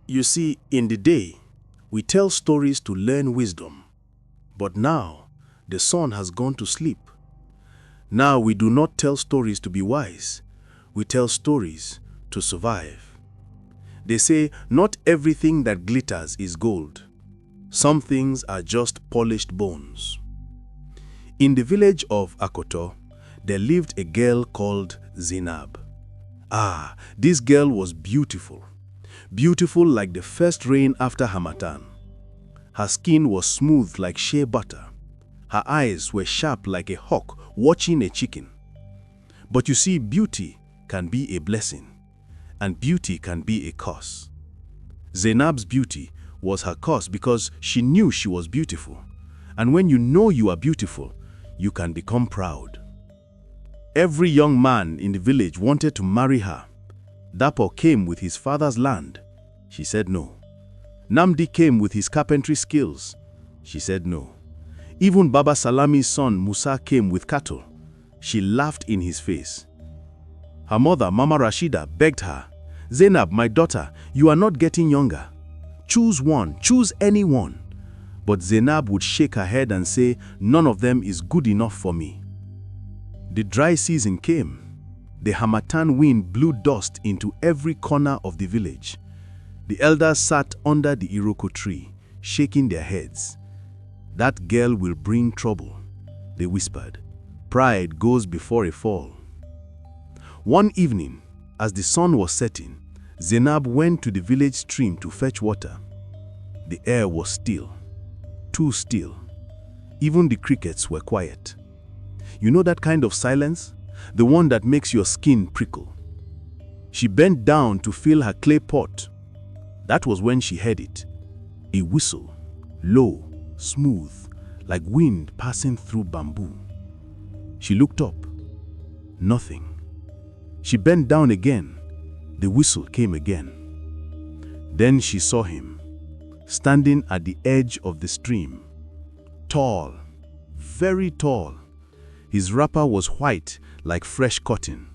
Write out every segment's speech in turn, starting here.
You see, in the day, we tell stories to learn wisdom. But now, the sun has gone to sleep. Now we do not tell stories to be wise. We tell stories to survive. They say not everything that glitters is gold. Some things are just polished bones. In the village of Akoto, there lived a girl called Zainab. This girl was beautiful. Beautiful like the first rain after Harmattan. Her skin was smooth like shea butter. Her eyes were sharp like a hawk watching a chicken. But you see, beauty can be a blessing, and beauty can be a curse. Zainab's beauty was her curse because she knew she was beautiful. And when you know you are beautiful, you can become proud. Every young man in the village wanted to marry her. Dapo came with his father's land. She said no. Namdi came with his carpentry skills. She said no. Even Baba Salami's son Musa came with cattle. She laughed in his face. Her mother, Mama Rashida, begged her, "Zainab, my daughter, you are not getting younger. Choose one, choose any one." But Zainab would shake her head and say, "None of them is good enough for me." The dry season came. The Harmattan wind blew dust into every corner of the village. The elders sat under the Iroko tree, shaking their heads. "That girl will bring trouble," they whispered. "Pride goes before a fall." One evening, as the sun was setting, Zainab went to the village stream to fetch water. The air was still, too still. Even the crickets were quiet. You know that kind of silence? The one that makes your skin prickle. She bent down to fill her clay pot. That was when she heard it. A whistle, low, smooth, like wind passing through bamboo. She looked up. Nothing. She bent down again. The whistle came again. Then she saw him, standing at the edge of the stream. Tall, very tall. His wrapper was white like fresh cotton.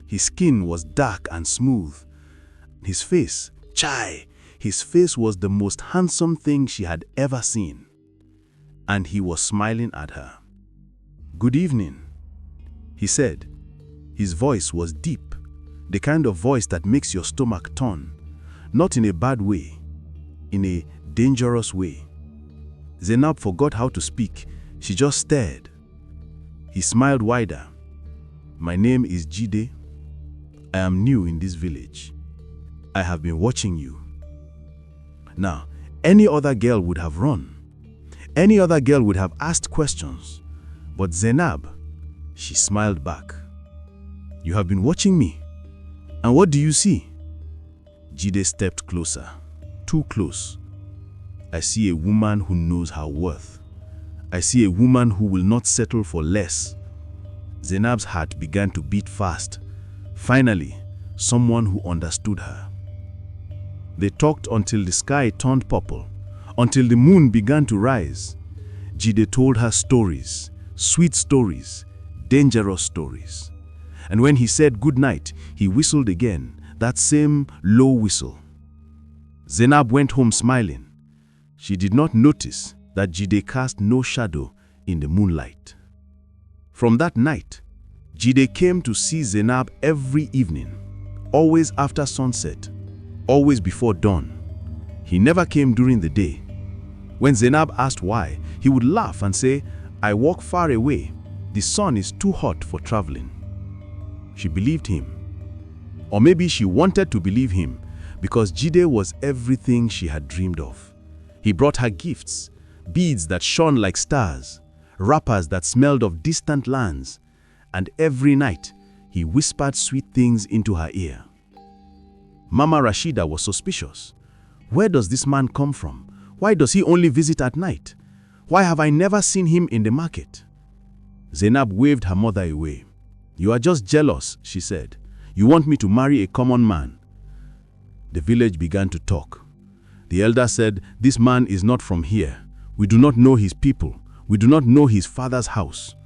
His skin was dark and smooth. His face, his face was the most handsome thing she had ever seen. And he was smiling at her. "Good evening," he said. His voice was deep, the kind of voice that makes your stomach turn, not in a bad way, in a dangerous way. Zainab forgot how to speak. She just stared. He smiled wider. "My name is Jide. I am new in this village. I have been watching you." Now, any other girl would have run. Any other girl would have asked questions. But Zainab, she smiled back. "You have been watching me. And what do you see?" Jide stepped closer, too close. "I see a woman who knows her worth. I see a woman who will not settle for less." Zainab's heart began to beat fast. Finally, someone who understood her. They talked until the sky turned purple, until the moon began to rise. Jide told her stories, sweet stories, dangerous stories. And when he said good night, he whistled again, that same low whistle. Zainab went home smiling. She did not notice that Jide cast no shadow in the moonlight. From that night, Jide came to see Zainab every evening, always after sunset, always before dawn. He never came during the day. When Zainab asked why, he would laugh and say, "I walk far away. The sun is too hot for traveling." She believed him. Or maybe she wanted to believe him because Jide was everything she had dreamed of. He brought her gifts, beads that shone like stars, wrappers that smelled of distant lands, and every night he whispered sweet things into her ear. Mama Rashida was suspicious. Where does this man come from? Why does he only visit at night? Why have I never seen him in the market? Zainab waved her mother away. "You are just jealous," she said. "You want me to marry a common man." The village began to talk. The elder said, "This man is not from here. We do not know his people. We do not know his father's house."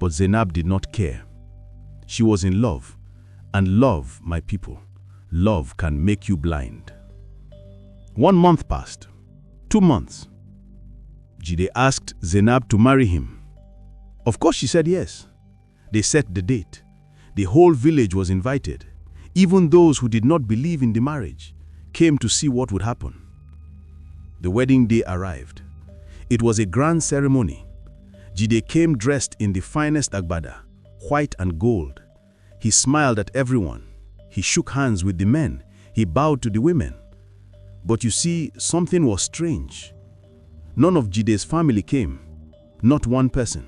But Zainab did not care. She was in love. And love, my people, love can make you blind. 1 month passed. 2 months. Jide asked Zainab to marry him. Of course she said yes. They set the date. The whole village was invited. Even those who did not believe in the marriage came to see what would happen. The wedding day arrived. It was a grand ceremony. Jide came dressed in the finest agbada, white and gold. He smiled at everyone. He shook hands with the men. He bowed to the women. But you see, something was strange. None of Jide's family came. Not one person.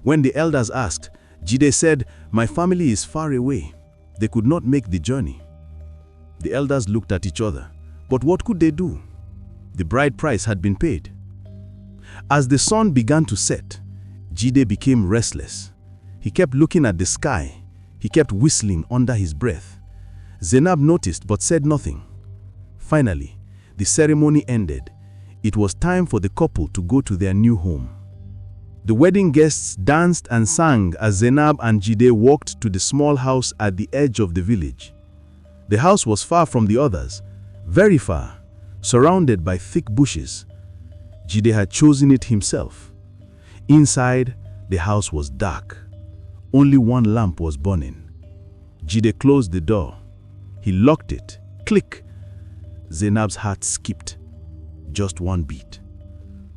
When the elders asked, Jide said, "My family is far away. They could not make the journey." The elders looked at each other. But what could they do? The bride price had been paid. As the sun began to set, Jide became restless. He kept looking at the sky. He kept whistling under his breath. Zainab noticed but said nothing. Finally, the ceremony ended. It was time for the couple to go to their new home. The wedding guests danced and sang as Zainab and Jide walked to the small house at the edge of the village. The house was far from the others, very far, surrounded by thick bushes. Jide had chosen it himself. Inside, the house was dark. Only one lamp was burning. Jide closed the door. He locked it. Click! Zainab's heart skipped. Just one beat.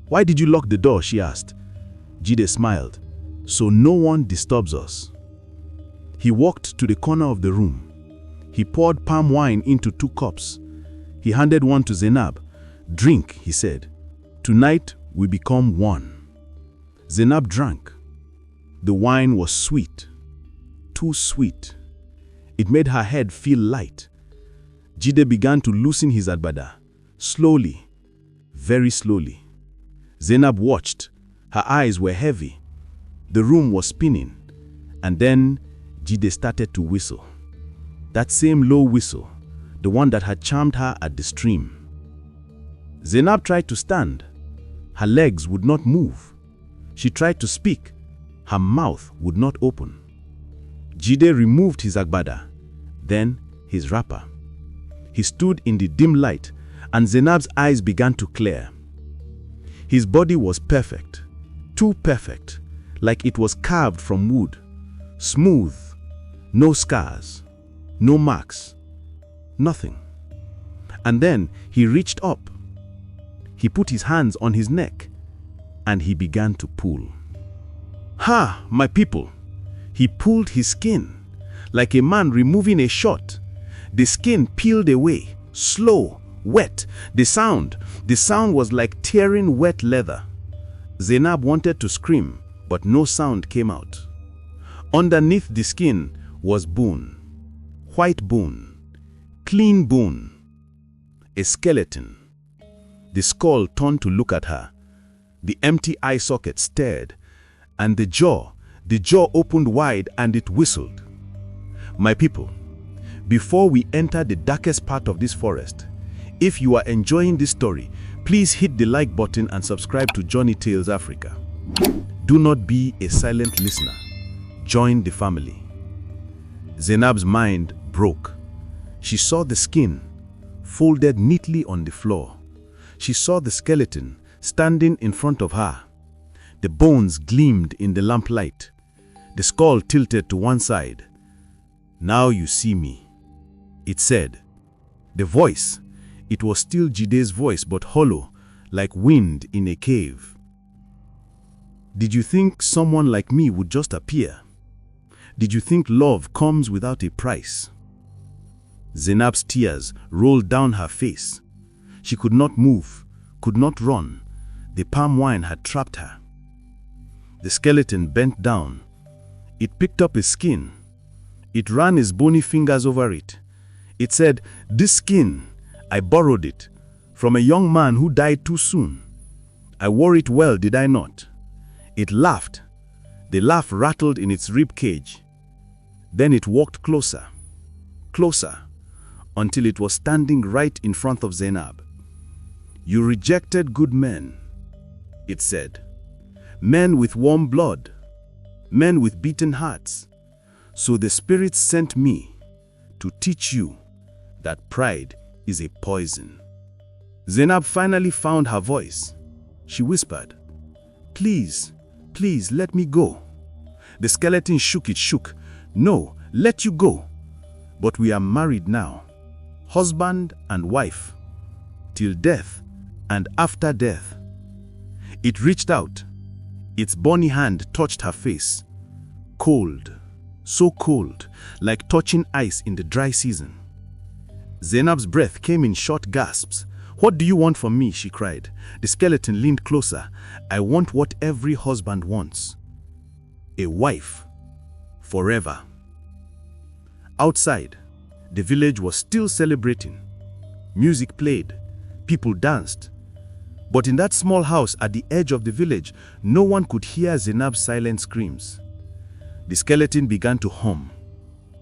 "Why did you lock the door?" she asked. Jide smiled. "So no one disturbs us." He walked to the corner of the room. He poured palm wine into 2 cups. He handed one to Zainab. "Drink," he said. "Tonight we become one." Zainab drank. The wine was sweet. Too sweet. It made her head feel light. Jide began to loosen his agbada. Slowly. Very slowly. Zainab watched. Her eyes were heavy. The room was spinning. And then Jide started to whistle. That same low whistle, the one that had charmed her at the stream. Zainab tried to stand. Her legs would not move. She tried to speak. Her mouth would not open. Jide removed his agbada, then his wrapper. He stood in the dim light, and Zainab's eyes began to clear. His body was perfect, too perfect, like it was carved from wood. Smooth, no scars, no marks, nothing. And then he reached up. He put his hands on his neck, and he began to pull. "Ha, my people!" He pulled his skin, like a man removing a shot. The skin peeled away, slow, wet. The sound was like tearing wet leather. Zainab wanted to scream, but no sound came out. Underneath the skin was bone, white bone, clean bone, a skeleton. The skull turned to look at her. The empty eye socket stared, and the jaw opened wide and it whistled. My people, before we enter the darkest part of this forest, if you are enjoying this story, please hit the like button and subscribe to JourneyTales Africa. Do not be a silent listener. Join the family. Zainab's mind broke. She saw the skin folded neatly on the floor. She saw the skeleton standing in front of her. The bones gleamed in the lamplight. The skull tilted to one side. "Now you see me," it said. The voice, it was still Jide's voice, but hollow, like wind in a cave. "Did you think someone like me would just appear? Did you think love comes without a price?" Zainab's tears rolled down her face. She could not move, could not run. The palm wine had trapped her. The skeleton bent down. It picked up his skin. It ran his bony fingers over it. It said, "This skin, I borrowed it from a young man who died too soon. I wore it well, did I not?" It laughed. The laugh rattled in its rib cage. Then it walked closer, closer, until it was standing right in front of Zainab. "You rejected good men," it said. "Men with warm blood, men with beaten hearts. So the Spirit sent me to teach you that pride is a poison." Zainab finally found her voice. She whispered, "Please, please let me go." The skeleton shook. It shook. "No, let you go. But we are married now. Husband and wife. Till death and after death." It reached out. Its bony hand touched her face. Cold, so cold, like touching ice in the dry season. Zainab's breath came in short gasps. "What do you want from me?" she cried. The skeleton leaned closer. "I want what every husband wants. A wife. Forever." Outside, the village was still celebrating. Music played. People danced. But in that small house at the edge of the village, no one could hear Zainab's silent screams. The skeleton began to hum.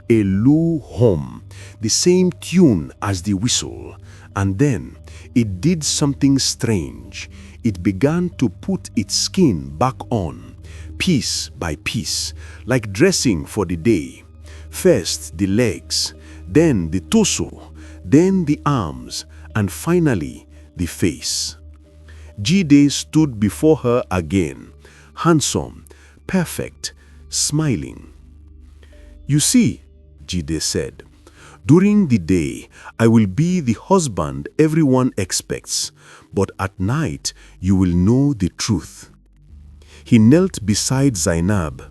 A low hum, the same tune as the whistle. And then it did something strange. It began to put its skin back on, piece by piece, like dressing for the day. First the legs, then the torso, then the arms, and finally the face. Jide stood before her again, handsome, perfect, smiling. "You see," Jide said, "during the day I will be the husband everyone expects, but at night you will know the truth." He knelt beside Zainab.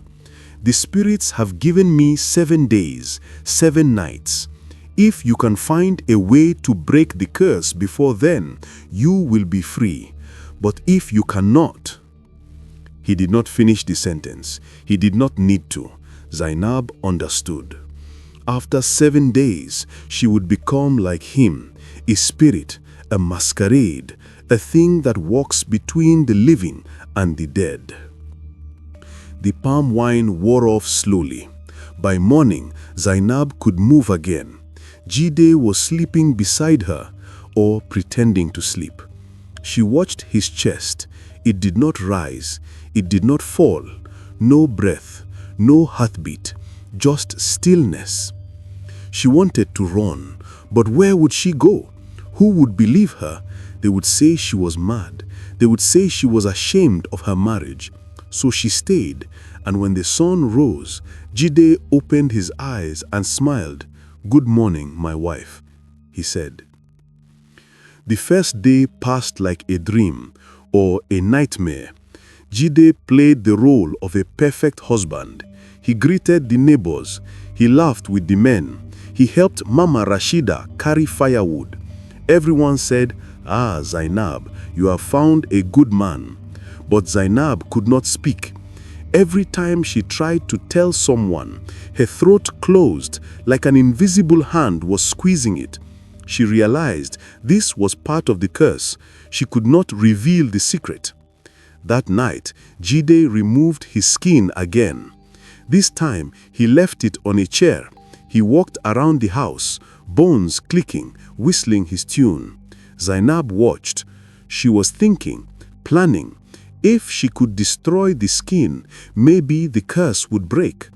"The spirits have given me 7 days, 7 nights. If you can find a way to break the curse before then, you will be free. But if you cannot..." He did not finish the sentence. He did not need to. Zainab understood. After 7 days, she would become like him, a spirit, a masquerade, a thing that walks between the living and the dead. The palm wine wore off slowly. By morning, Zainab could move again. Jide was sleeping beside her, or pretending to sleep. She watched his chest. It did not rise. It did not fall. No breath, no heartbeat, just stillness. She wanted to run, but where would she go? Who would believe her? They would say she was mad. They would say she was ashamed of her marriage. So she stayed, and when the sun rose, Jide opened his eyes and smiled. "Good morning, my wife," he said. The first day passed like a dream or a nightmare. Jide played the role of a perfect husband. He greeted the neighbors. He laughed with the men. He helped Mama Rashida carry firewood. Everyone said, "Ah, Zainab, you have found a good man." But Zainab could not speak. Every time she tried to tell someone, her throat closed like an invisible hand was squeezing it. She realized this was part of the curse. She could not reveal the secret. That night, Jide removed his skin again. This time, he left it on a chair. He walked around the house, bones clicking, whistling his tune. Zainab watched. She was thinking, planning. If she could destroy the skin, maybe the curse would break.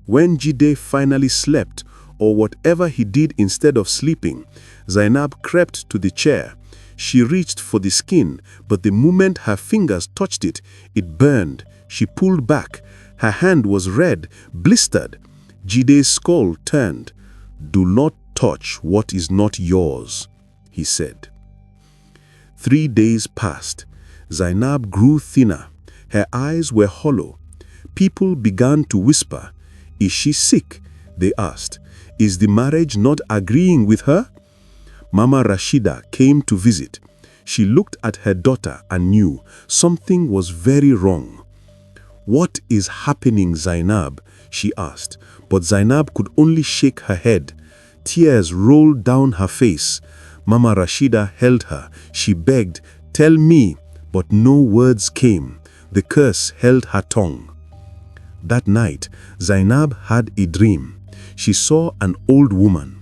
When Jide finally slept, or whatever he did instead of sleeping, Zainab crept to the chair. She reached for the skin, but the moment her fingers touched it, it burned. She pulled back. Her hand was red, blistered. Jide's skull turned. "Do not touch what is not yours," he said. 3 days passed. Zainab grew thinner. Her eyes were hollow. People began to whisper. "Is she sick?" they asked. "Is the marriage not agreeing with her?" Mama Rashida came to visit. She looked at her daughter and knew something was very wrong. "What is happening, Zainab?" she asked, but Zainab could only shake her head. Tears rolled down her face. Mama Rashida held her. She begged, "Tell me," but no words came. The curse held her tongue. That night, Zainab had a dream. She saw an old woman.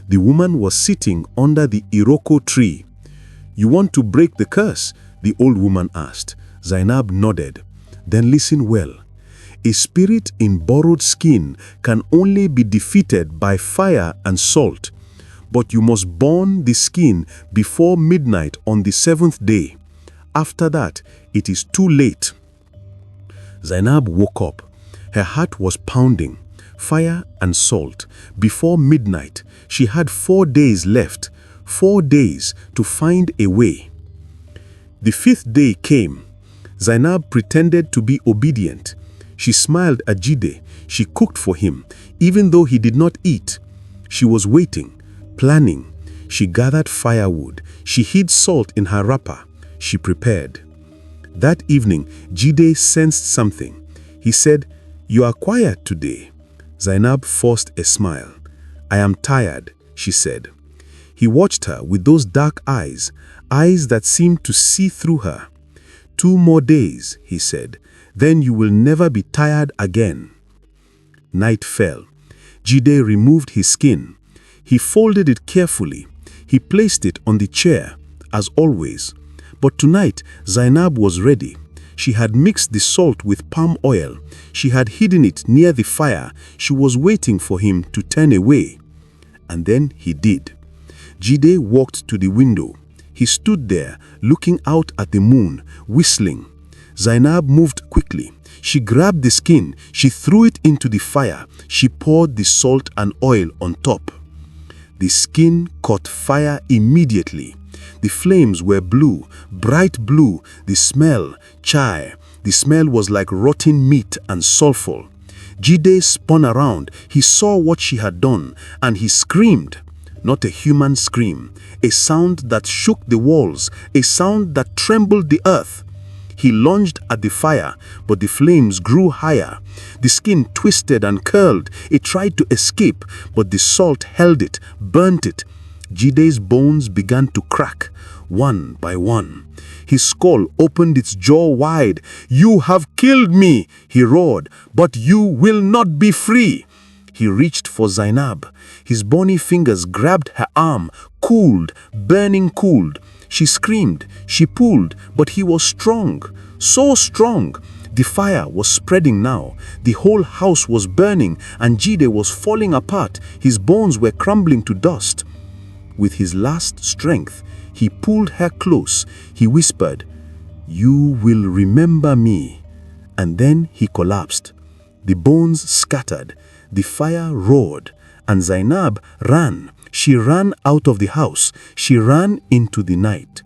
The woman was sitting under the Iroko tree. "You want to break the curse?" the old woman asked. Zainab nodded. "Then listen well. A spirit in borrowed skin can only be defeated by fire and salt. but you must burn the skin before midnight on the 7th day. After that, it is too late." Zainab woke up. Her heart was pounding. Fire and salt. Before midnight, she had 4 days left. 4 days to find a way. The 5th day came. Zainab pretended to be obedient. She smiled at Jide. She cooked for him, even though he did not eat. She was waiting, planning. She gathered firewood. She hid salt in her wrapper. She prepared. That evening, Jide sensed something. He said, "You are quiet today." Zainab forced a smile. "I am tired," she said. He watched her with those dark eyes, eyes that seemed to see through her. "2 more days," he said, "then you will never be tired again." Night fell. Jide removed his skin. He folded it carefully. He placed it on the chair, as always. But tonight, Zainab was ready. She had mixed the salt with palm oil. She had hidden it near the fire. She was waiting for him to turn away. And then he did. Jide walked to the window. He stood there, looking out at the moon, whistling. Zainab moved quickly. She grabbed the skin. She threw it into the fire. She poured the salt and oil on top. The skin caught fire immediately. The flames were blue, bright blue. The smell, chai. The smell was like rotten meat and sulfur. Jide spun around. He saw what she had done, and he screamed. Not a human scream, a sound that shook the walls, a sound that trembled the earth. He lunged at the fire, but the flames grew higher. The skin twisted and curled. It tried to escape, but the salt held it, burnt it. Jide's bones began to crack, one by one. His skull opened its jaw wide. "You have killed me," he roared, "but you will not be free." He reached for Zainab. His bony fingers grabbed her arm, cooled, burning cooled. She screamed, she pulled, but he was strong, so strong. The fire was spreading now. The whole house was burning, and Jide was falling apart. His bones were crumbling to dust. With his last strength, he pulled her close. He whispered, "You will remember me." And then he collapsed. The bones scattered. The fire roared, and Zainab ran. She ran out of the house. She ran into the night.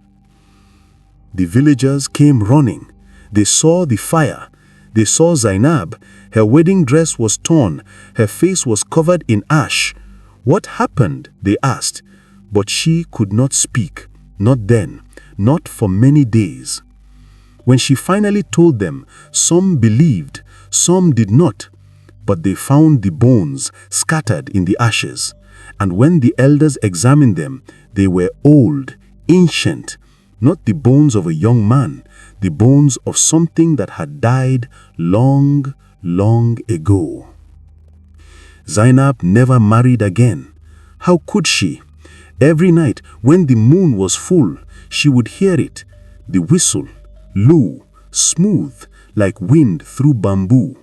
The villagers came running. They saw the fire. They saw Zainab. Her wedding dress was torn. Her face was covered in ash. "What happened?" they asked. But she could not speak. Not then. Not for many days. When she finally told them, some believed, some did not. But they found the bones scattered in the ashes. And when the elders examined them, they were old, ancient, not the bones of a young man, the bones of something that had died long, long ago. Zainab never married again. How could she? Every night when the moon was full, she would hear it, the whistle, low, smooth, like wind through bamboo.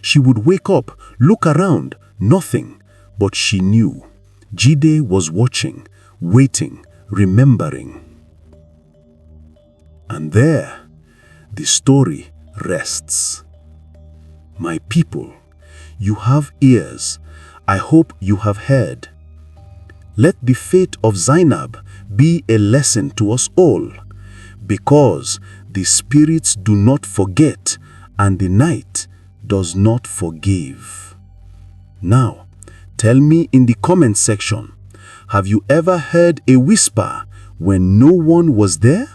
She would wake up, look around, nothing, but she knew. Jide was watching, waiting, remembering. And there, the story rests. My people, you have ears. I hope you have heard. Let the fate of Zainab be a lesson to us all, because the spirits do not forget and the night does not forgive. Now, tell me in the comment section, have you ever heard a whisper when no one was there?